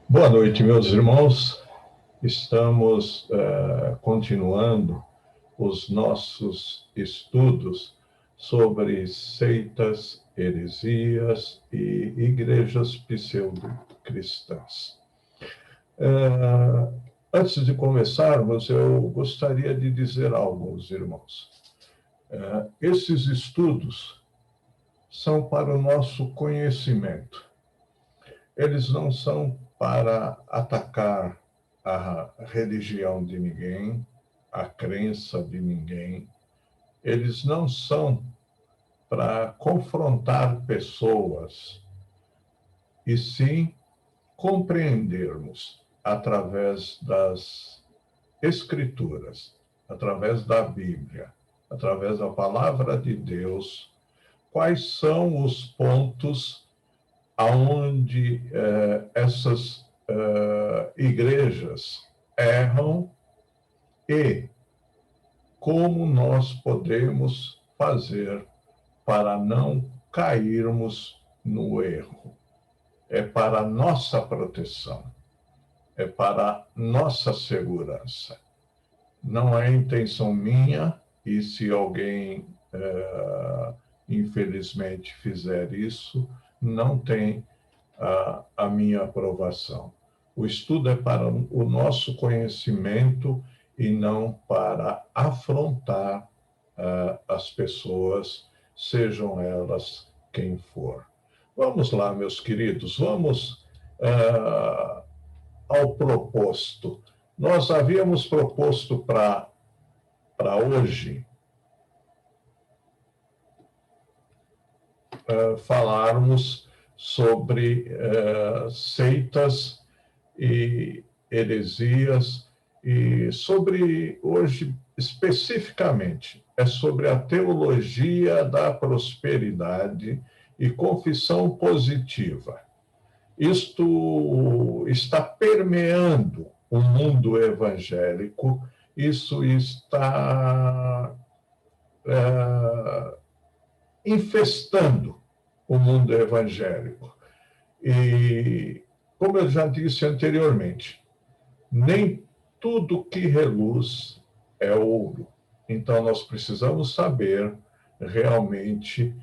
Boa noite, meus irmãos. Estamos continuando os nossos estudos sobre seitas, heresias e igrejas pseudo-cristãs. Antes de começarmos, eu gostaria de dizer algo aos irmãos. Esses estudos são para o nosso conhecimento. Eles não são para atacar a religião de ninguém, a crença de ninguém. Eles não são para confrontar pessoas, e sim compreendermos através das Escrituras, através da Bíblia, através da palavra de Deus, quais são os pontos aonde essas igrejas erram e como nós podemos fazer para não cairmos no erro. É para nossa proteção, é para nossa segurança. Não é intenção minha, e se alguém, infelizmente, fizer isso, não tem a minha aprovação. O estudo é para o nosso conhecimento e não para afrontar as pessoas, sejam elas quem for. Vamos lá, meus queridos, vamos ao proposto. Nós havíamos proposto para hoje falarmos sobre seitas e heresias, e sobre, hoje, especificamente, é sobre a teologia da prosperidade e confissão positiva. Isto está permeando o mundo evangélico, isso está infestando o mundo evangélico. E, como eu já disse anteriormente, nem tudo que reluz é ouro. Então, nós precisamos saber realmente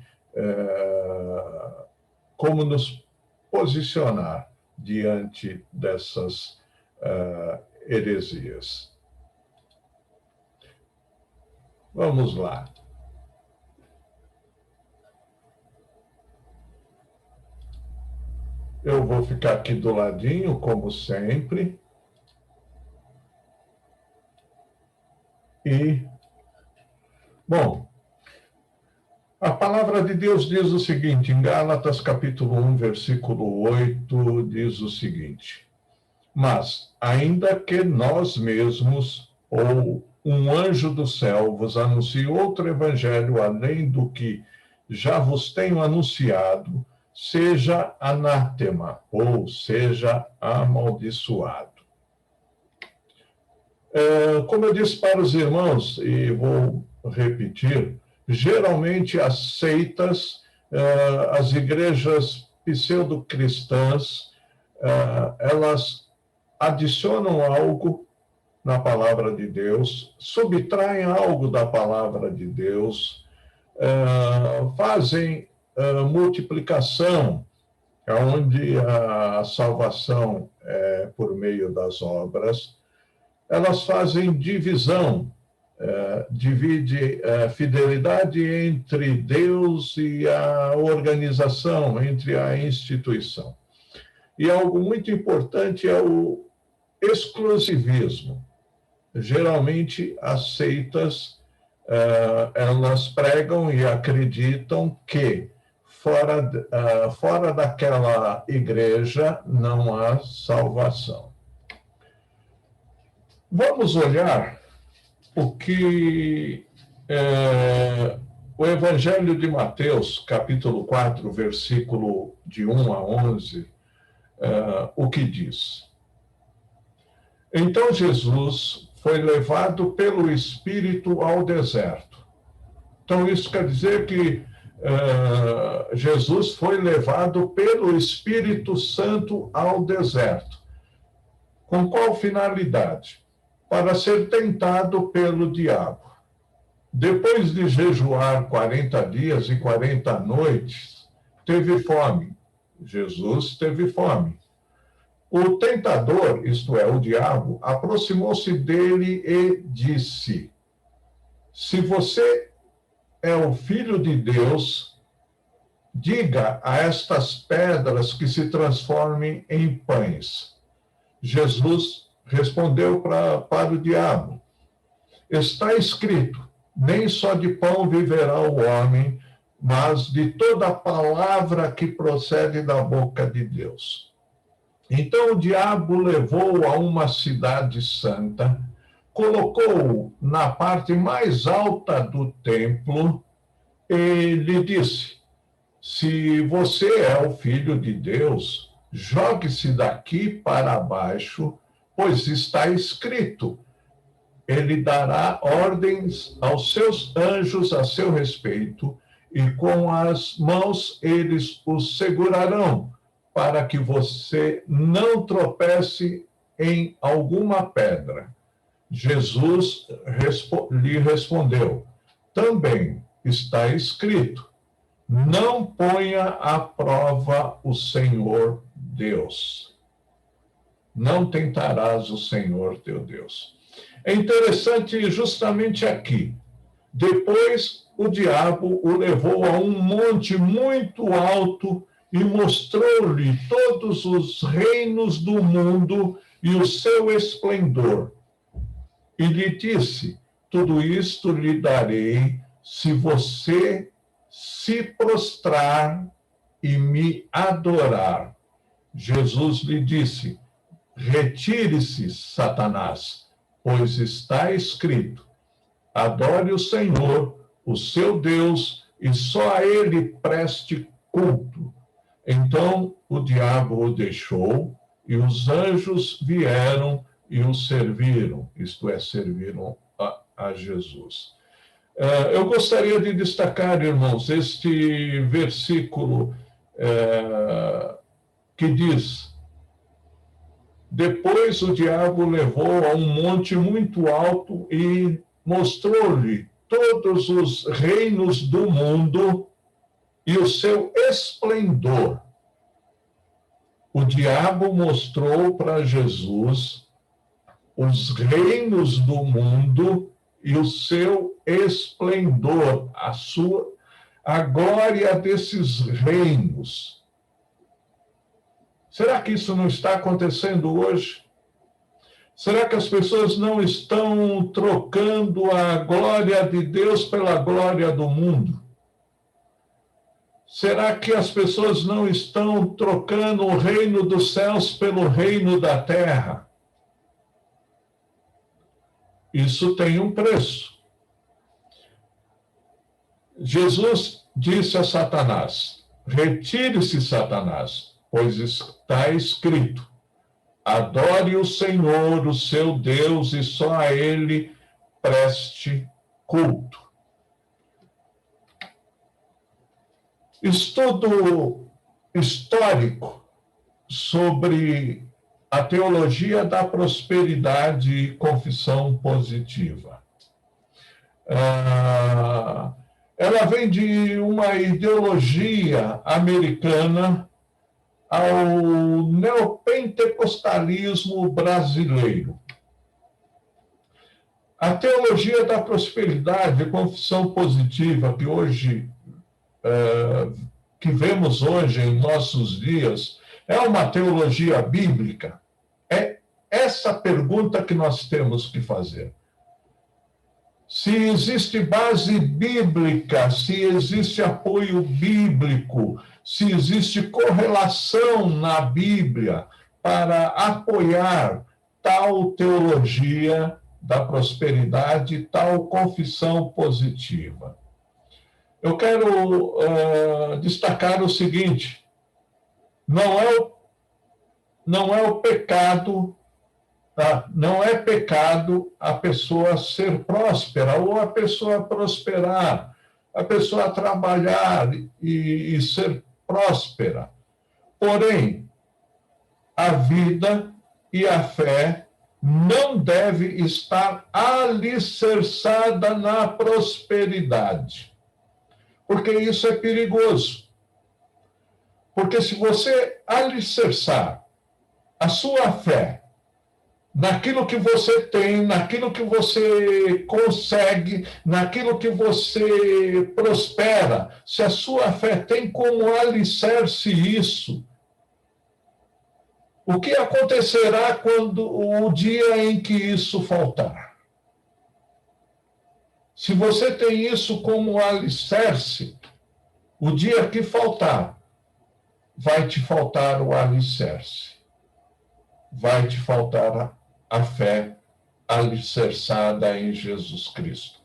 como nos posicionar diante dessas heresias. Vamos lá. Eu vou ficar aqui do ladinho, como sempre. E, bom, a palavra de Deus diz o seguinte, em Gálatas capítulo 1, versículo 8, diz o seguinte: mas, ainda que nós mesmos, ou um anjo do céu, vos anuncie outro evangelho além do que já vos tenho anunciado, seja anátema, ou seja amaldiçoado. Como eu disse para os irmãos, e vou repetir, geralmente as seitas, as igrejas pseudo-cristãs, elas adicionam algo na palavra de Deus, subtraem algo da palavra de Deus, fazem multiplicação, onde a salvação é por meio das obras. Elas fazem divisão, divide fidelidade entre Deus e a organização, entre a instituição. E algo muito importante é o exclusivismo. Geralmente, as seitas, elas pregam e acreditam que fora daquela igreja não há salvação. Vamos olhar o que o Evangelho de Mateus, capítulo 4, versículo de 1 a 11, o que diz. Então Jesus foi levado pelo Espírito ao deserto. Então isso quer dizer que Jesus foi levado pelo Espírito Santo ao deserto. Com qual finalidade? Para ser tentado pelo diabo. Depois de jejuar 40 dias e 40 noites, teve fome. Jesus teve fome. O tentador, isto é, o diabo, aproximou-se dele e disse: se você é o Filho de Deus, diga a estas pedras que se transformem em pães. Jesus respondeu para o diabo: está escrito, nem só de pão viverá o homem, mas de toda palavra que procede da boca de Deus. Então o diabo levou-o a uma cidade santa, colocou-o na parte mais alta do templo e lhe disse: se você é o Filho de Deus, jogue-se daqui para baixo, pois está escrito: ele dará ordens aos seus anjos a seu respeito, e com as mãos eles o segurarão, para que você não tropece em alguma pedra. Jesus lhe respondeu: também está escrito, não ponha à prova o Senhor Deus. Não tentarás o Senhor teu Deus. É interessante justamente aqui. Depois o diabo o levou a um monte muito alto e mostrou-lhe todos os reinos do mundo e o seu esplendor. E lhe disse: tudo isto lhe darei se você se prostrar e me adorar. Jesus lhe disse: retire-se, Satanás, pois está escrito: adore o Senhor, o seu Deus, e só a ele preste culto. Então o diabo o deixou, e os anjos vieram e o serviram, isto é, serviram a Jesus. Eu gostaria de destacar, irmãos, este versículo que diz: depois o diabo levou a um monte muito alto e mostrou-lhe todos os reinos do mundo e o seu esplendor. O diabo mostrou para Jesus os reinos do mundo e o seu esplendor, a glória desses reinos. Será que isso não está acontecendo hoje? Será que as pessoas não estão trocando a glória de Deus pela glória do mundo? Será que as pessoas não estão trocando o reino dos céus pelo reino da terra? Isso tem um preço. Jesus disse a Satanás: retire-se, Satanás, pois está escrito: adore o Senhor, o seu Deus, e só a ele preste culto. Estudo histórico sobre a teologia da prosperidade e confissão positiva. Ela vem de uma ideologia americana ao neopentecostalismo brasileiro. A teologia da prosperidade e confissão positiva que vemos hoje em nossos dias é uma teologia bíblica? É essa pergunta que nós temos que fazer. Se existe base bíblica, se existe apoio bíblico, se existe correlação na Bíblia para apoiar tal teologia da prosperidade, tal confissão positiva. Eu quero destacar o seguinte: não é o pecado, tá? Não é pecado a pessoa ser próspera ou a pessoa prosperar, a pessoa trabalhar e ser próspera. Porém, a vida e a fé não deve estar alicerçada na prosperidade, porque isso é perigoso. Porque se você alicerçar a sua fé naquilo que você tem, naquilo que você consegue, naquilo que você prospera, se a sua fé tem como alicerce isso, o que acontecerá quando o dia em que isso faltar? Se você tem isso como alicerce, o dia que faltar, vai te faltar o alicerce. Vai te faltar a fé alicerçada em Jesus Cristo.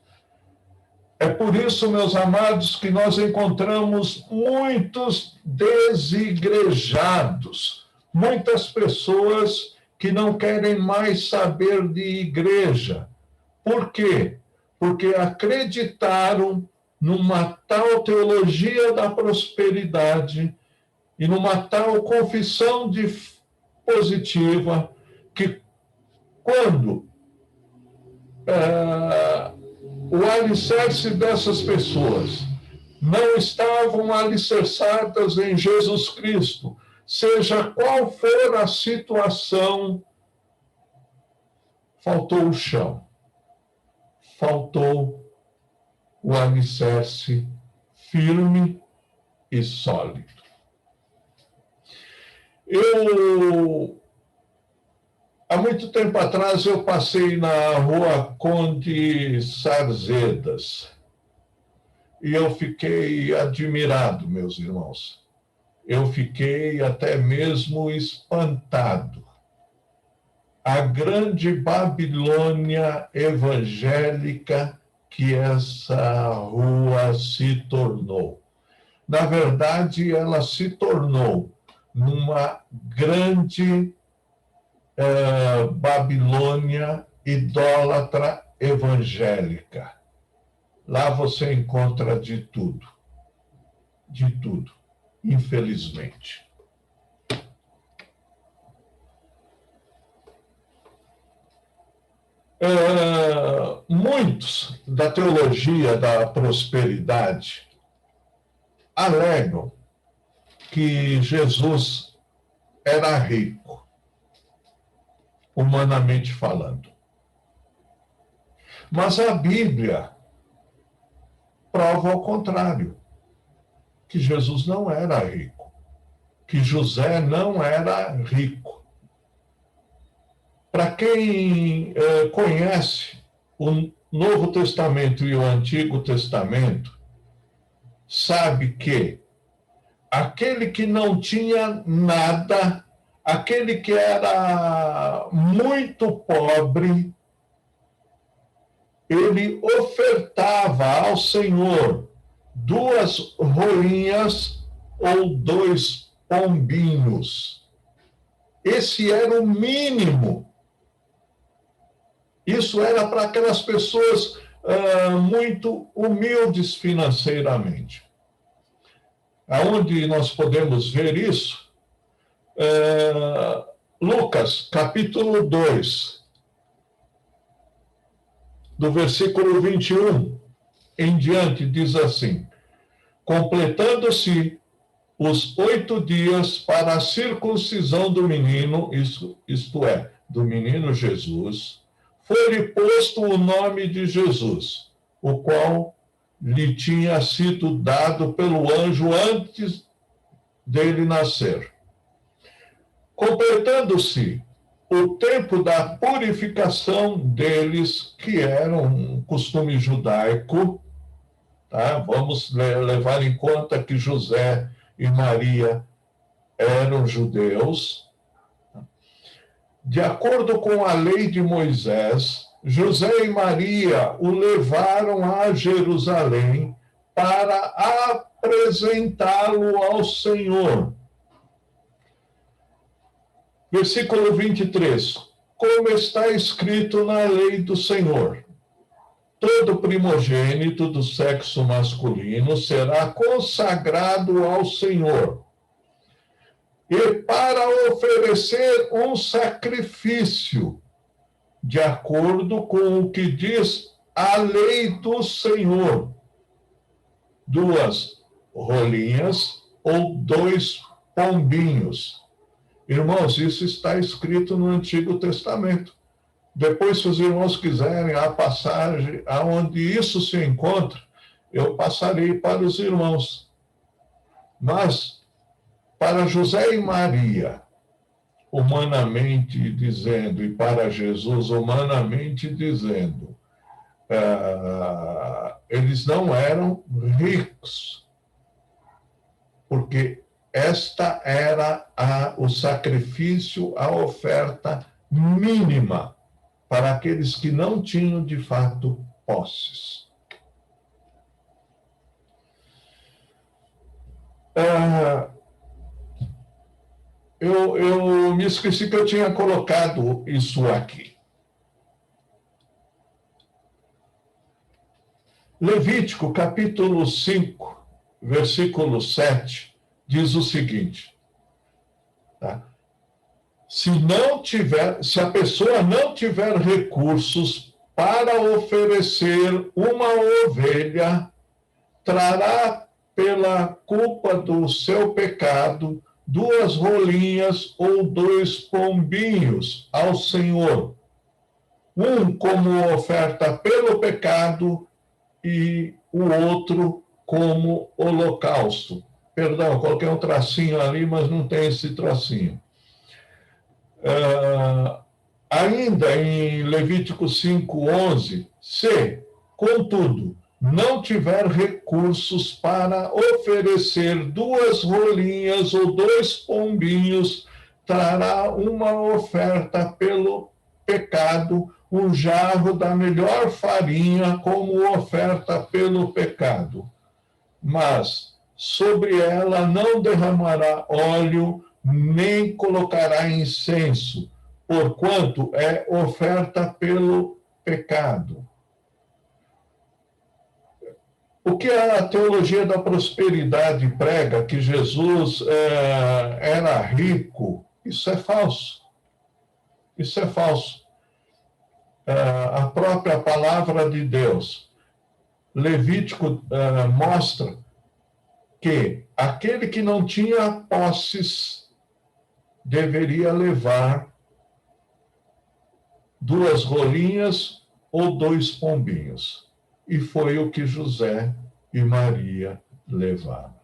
É por isso, meus amados, que nós encontramos muitos desigrejados, muitas pessoas que não querem mais saber de igreja. Por quê? Porque acreditaram numa tal teologia da prosperidade e numa tal confissão positiva que quando o alicerce dessas pessoas não estavam alicerçadas em Jesus Cristo, seja qual for a situação, faltou o chão, faltou o alicerce firme e sólido. Há muito tempo atrás, eu passei na rua Conde Sarzedas e eu fiquei admirado, meus irmãos. Eu fiquei até mesmo espantado. A grande Babilônia evangélica que essa rua se tornou. Na verdade, ela se tornou numa grande Babilônia idólatra evangélica. Lá você encontra de tudo, infelizmente. Muitos da teologia da prosperidade alegam que Jesus era rico, humanamente falando. Mas a Bíblia prova ao contrário, que Jesus não era rico, que José não era rico. Para quem conhece o Novo Testamento e o Antigo Testamento, sabe que aquele que não tinha nada, aquele que era muito pobre, ele ofertava ao Senhor 2 roinhas ou 2 pombinhos. Esse era o mínimo. Isso era para aquelas pessoas muito humildes financeiramente. Aonde nós podemos ver isso? Lucas, capítulo 2, do versículo 21 em diante, diz assim: completando-se os 8 dias para a circuncisão do menino, isto é, do menino Jesus, foi-lhe posto o nome de Jesus, o qual lhe tinha sido dado pelo anjo antes dele nascer. Completando-se o tempo da purificação deles, que era um costume judaico, tá? Vamos levar em conta que José e Maria eram judeus. De acordo com a lei de Moisés, José e Maria o levaram a Jerusalém para apresentá-lo ao Senhor. Versículo 23. Como está escrito na lei do Senhor: todo primogênito do sexo masculino será consagrado ao Senhor. e para oferecer um sacrifício, de acordo com o que diz a lei do Senhor, 2 rolinhas ou 2 pombinhos. Irmãos, isso está escrito no Antigo Testamento. Depois, se os irmãos quiserem a passagem aonde isso se encontra, eu passarei para os irmãos. Mas, para José e Maria, humanamente dizendo, e para Jesus, humanamente dizendo, eles não eram ricos, porque esta era o sacrifício, a oferta mínima para aqueles que não tinham, de fato, posses. Eu me esqueci que eu tinha colocado isso aqui. Levítico, capítulo 5, versículo 7, diz o seguinte, tá? Se a pessoa não tiver recursos para oferecer uma ovelha, trará pela culpa do seu pecado 2 rolinhas ou 2 pombinhos ao Senhor, um como oferta pelo pecado e o outro como holocausto. Perdão, coloquei um tracinho ali, mas não tem esse tracinho. Ainda em Levítico 5:11, se, contudo, não tiver recursos para oferecer 2 rolinhas ou 2 pombinhos, trará uma oferta pelo pecado, um jarro da melhor farinha como oferta pelo pecado. Mas sobre ela não derramará óleo, nem colocará incenso, porquanto é oferta pelo pecado. O que a teologia da prosperidade prega, que Jesus era rico, isso é falso. Isso é falso. A própria palavra de Deus, Levítico, mostra que aquele que não tinha posses deveria levar 2 rolinhas ou 2 pombinhos. E foi o que José e Maria levaram.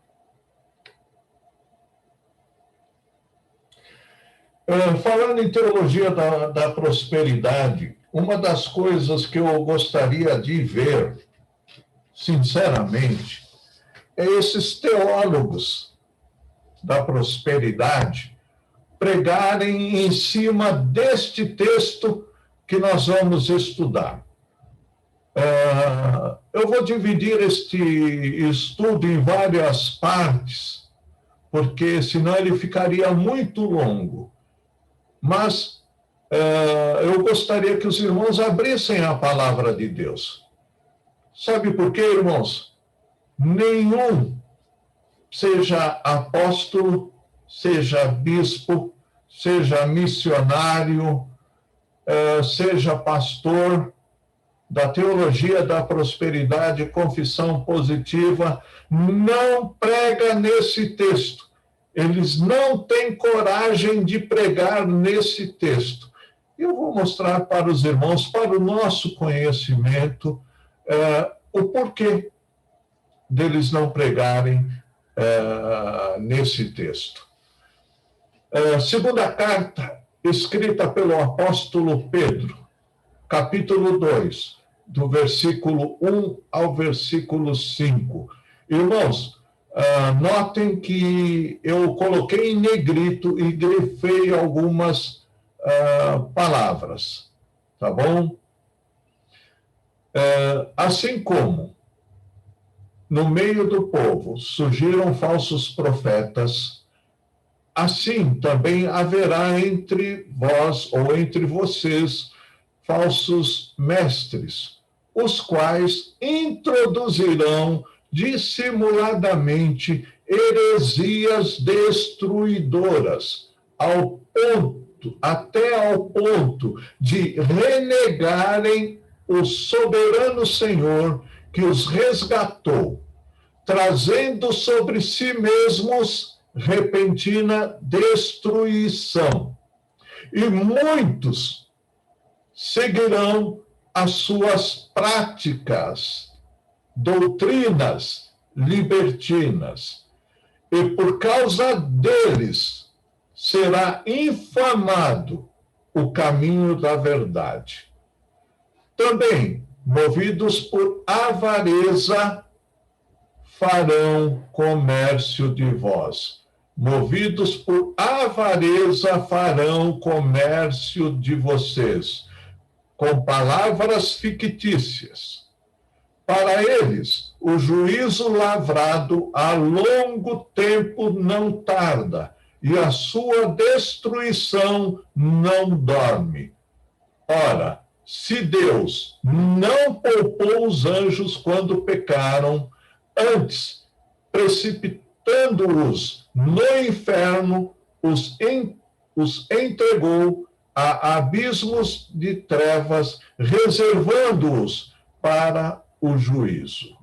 Falando em teologia da prosperidade, uma das coisas que eu gostaria de ver, sinceramente, é esses teólogos da prosperidade pregarem em cima deste texto que nós vamos estudar. Eu vou dividir este estudo em várias partes, porque senão ele ficaria muito longo. Mas eu gostaria que os irmãos abrissem a palavra de Deus. Sabe por quê, irmãos? Nenhum, seja apóstolo, seja bispo, seja missionário, seja pastor da teologia da prosperidade, confissão positiva, não prega nesse texto. Eles não têm coragem de pregar nesse texto. Eu vou mostrar para os irmãos, para o nosso conhecimento, o porquê deles não pregarem nesse texto. Segunda carta, escrita pelo apóstolo Pedro, capítulo 2, do versículo 1 ao versículo 5. Irmãos, notem que eu coloquei em negrito e grifei algumas palavras, tá bom? Assim como no meio do povo surgiram falsos profetas, assim também haverá entre vós ou entre vocês falsos mestres, os quais introduzirão dissimuladamente heresias destruidoras, até ao ponto de renegarem o soberano Senhor que os resgatou, trazendo sobre si mesmos repentina destruição. E muitos seguirão as suas práticas, doutrinas libertinas, e por causa deles será infamado o caminho da verdade. Também, movidos por avareza, farão comércio de vós. Movidos por avareza, farão comércio de vocês, com palavras fictícias. Para eles, o juízo lavrado a longo tempo não tarda, e a sua destruição não dorme. Ora, se Deus não poupou os anjos quando pecaram, antes, precipitando-os no inferno, os entregou a abismos de trevas, reservando-os para o juízo.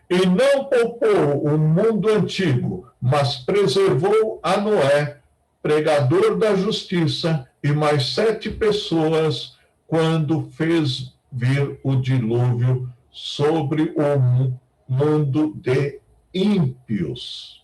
E não poupou o mundo antigo, mas preservou a Noé, pregador da justiça, e mais 7 pessoas, quando fez vir o dilúvio sobre o mundo de ímpios.